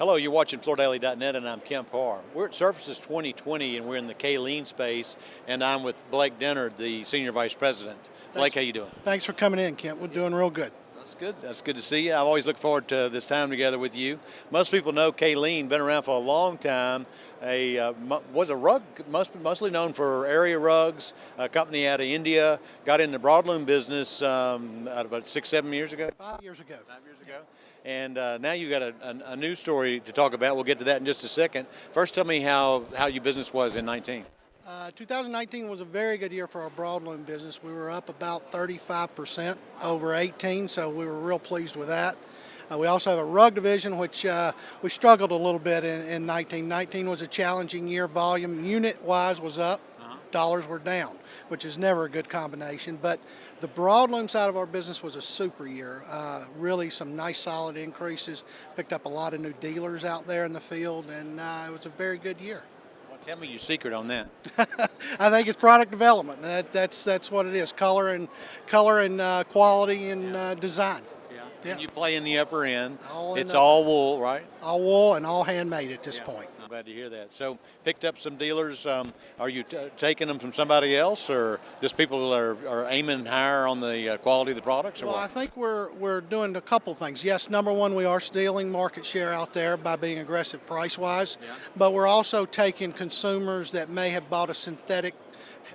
Hello, you're watching FloorDaily.net, and I'm Kemp Harr. We're at Surfaces 2020, and we're in the Kaleen space, and I'm with Blake Dennard, the Senior Vice President. Blake, how you doing? Thanks for coming in, Kemp. We're doing real good. That's good. That's good to see you. I've always looked forward to this time together with you. Most people know Kaleen, been around for a long time. Was a rug, mostly known for area rugs, a company out of India, got in the broadloom business out about 6-7 years ago? 5 years ago. 5 years ago. And now you've got a new story to talk about. We'll get to that in just a second. First, tell me how your business was in 19. 2019 was a very good year for our broadloom business. We were up about 35% over 18, so we were real pleased with that. We also have a rug division, which we struggled a little bit in 19. 19 was a challenging year. Volume unit-wise was up. Dollars were down, which is never a good combination. But the broadloom side of our business was a super year. Really some nice solid increases. Picked up a lot of new dealers out there in the field, and it was a very good year. Well, tell me your secret on that. I think it's product development. That's what it is. Color and quality and design. Yeah. And you play in the upper end. It's all all wool, right? All wool and all handmade at this point. I'm glad to hear that. So, picked up some dealers. Are you taking them from somebody else, or just people are aiming higher on the quality of the products? Or Well, what? I think we're doing a couple things. Yes, number one, we are stealing market share out there by being aggressive price-wise, but we're also taking consumers that may have bought a synthetic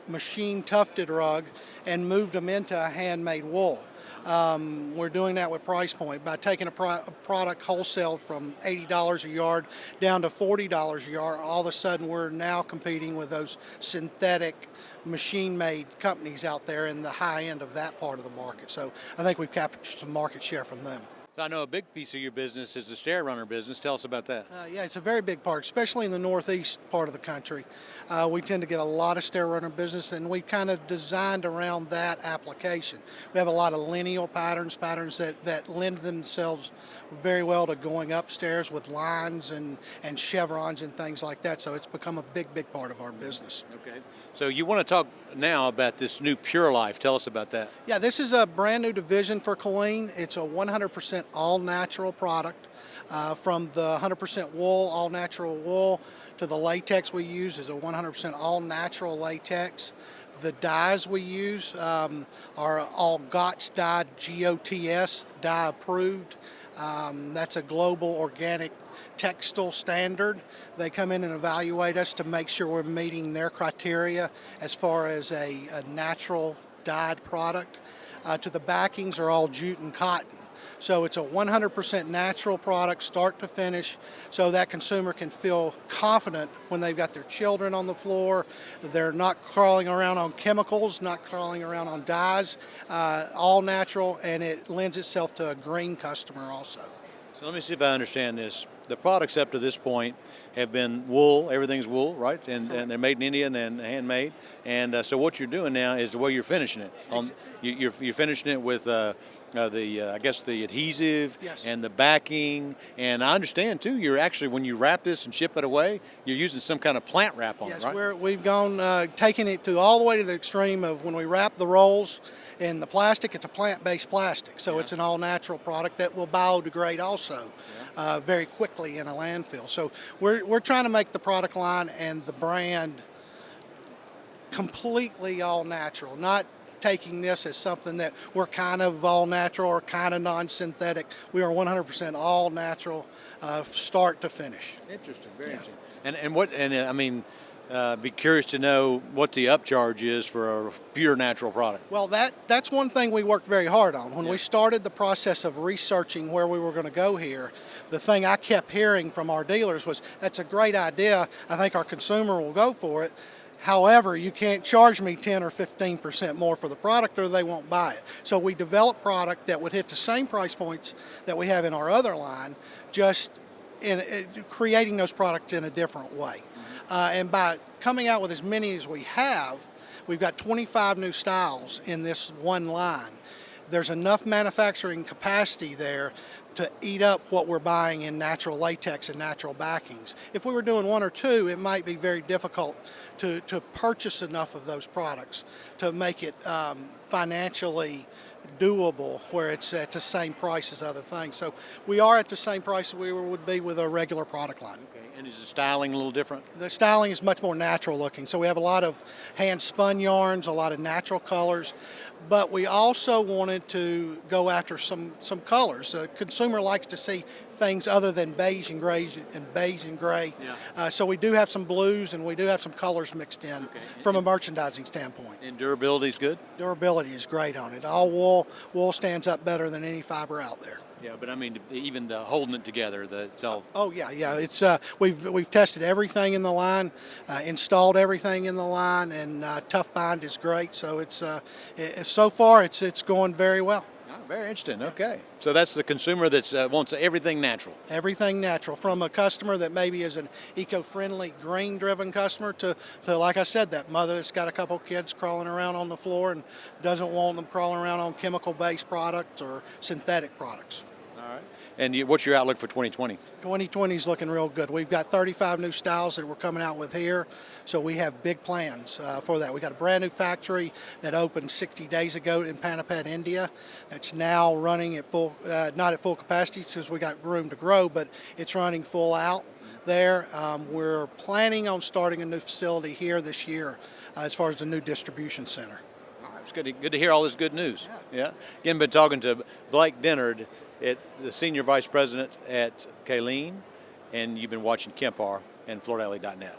machine tufted rug and moved them into a handmade wool. We're doing that with price point by taking a product wholesale from $80 a yard down to $40 a yard. All of a sudden, we're now competing with those synthetic machine-made companies out there in the high end of that part of the market. So I think we've captured some market share from them. So I know a big piece of your business is the stair runner business. Tell us about that. Yeah, it's a very big part, especially in the northeast part of the country. We tend to get a lot of stair runner business, and we kind of designed around that application. We have a lot of lineal patterns that lend themselves very well to going upstairs with lines and chevrons and things like that. So it's become a big part of our business. Okay. So you want to talk now about this new Purelife. Tell us about that. Yeah, this is a brand new division for Kaleen. It's a 100% all natural product. From the 100% wool, all natural wool, to the latex we use is a 100% all natural latex. The dyes we use are all GOTS dye, GOTS dye approved. That's a global organic textile standard. They come in and evaluate us to make sure we're meeting their criteria as far as a natural dyed product. To the backings are all jute and cotton. So it's a 100% natural product, start to finish, so that consumer can feel confident when they've got their children on the floor. They're not crawling around on chemicals, not crawling around on dyes, all natural, and it lends itself to a green customer also. So let me see if I understand this. The products up to this point have been wool. Everything's wool, right? And they're made in India and then handmade. And so what you're doing now is the way you're finishing it. You're finishing it with I guess the adhesive and the backing. And I understand too. You're actually, when you wrap this and ship it away, you're using some kind of plant wrap on it, right? Yes, we've gone taking it to all the way to the extreme of when we wrap the rolls. In the plastic, it's a plant-based plastic, so it's an all-natural product that will biodegrade also very quickly in a landfill. So we're trying to make the product line and the brand completely all-natural, not taking this as something that we're kind of all-natural or kind of non-synthetic. We are 100% all-natural, start to finish. Interesting, very interesting. Be curious to know what the upcharge is for a pure natural product. Well, that's one thing we worked very hard on. When we started the process of researching where we were going to go here, the thing I kept hearing from our dealers was, that's a great idea. I think our consumer will go for it. However, you can't charge me 10 or 15% more for the product or they won't buy it. So we developed product that would hit the same price points that we have in our other line, just in creating those products in a different way. And by coming out with as many as we have, we've got 25 new styles in this one line. there's enough manufacturing capacity there to eat up what we're buying in natural latex and natural backings. If we were doing one or two, it might be very difficult to purchase enough of those products to make it financially doable where it's at the same price as other things. So we are at the same price we would be with a regular product line. Okay. And is the styling a little different? The styling is much more natural looking. So we have a lot of hand spun yarns, a lot of natural colors, but we also wanted to go after some colors. The consumer likes to see things other than beige and gray Yeah. So we do have some blues and we do have some colors mixed in from a merchandising standpoint. And durability is good? Durability is great on it. All wool stands up better than any fiber out there. Yeah, but I mean, even the holding it together, it's all. Oh yeah. It's we've tested everything in the line, installed everything in the line, and Tough Bind is great. So so far it's going very well. Oh, very interesting. Okay, so that's the consumer that wants everything natural. Everything natural, from a customer that maybe is an eco-friendly, green-driven customer to like I said, that mother that's got a couple kids crawling around on the floor and doesn't want them crawling around on chemical-based products or synthetic products. All right. And what's your outlook for 2020? 2020 is looking real good. We've got 35 new styles that we're coming out with here, so we have big plans for that. We got a brand new factory that opened 60 days ago in Panipat, India. That's now running at full, not at full capacity because we got room to grow, but it's running full out there. We're planning on starting a new facility here this year as far as the new distribution center. It's good to hear all this good news. Yeah. Again, been talking to Blake Dennard, the Senior Vice President at Kaleen, and you've been watching Kemp Harr and FloorDaily.net.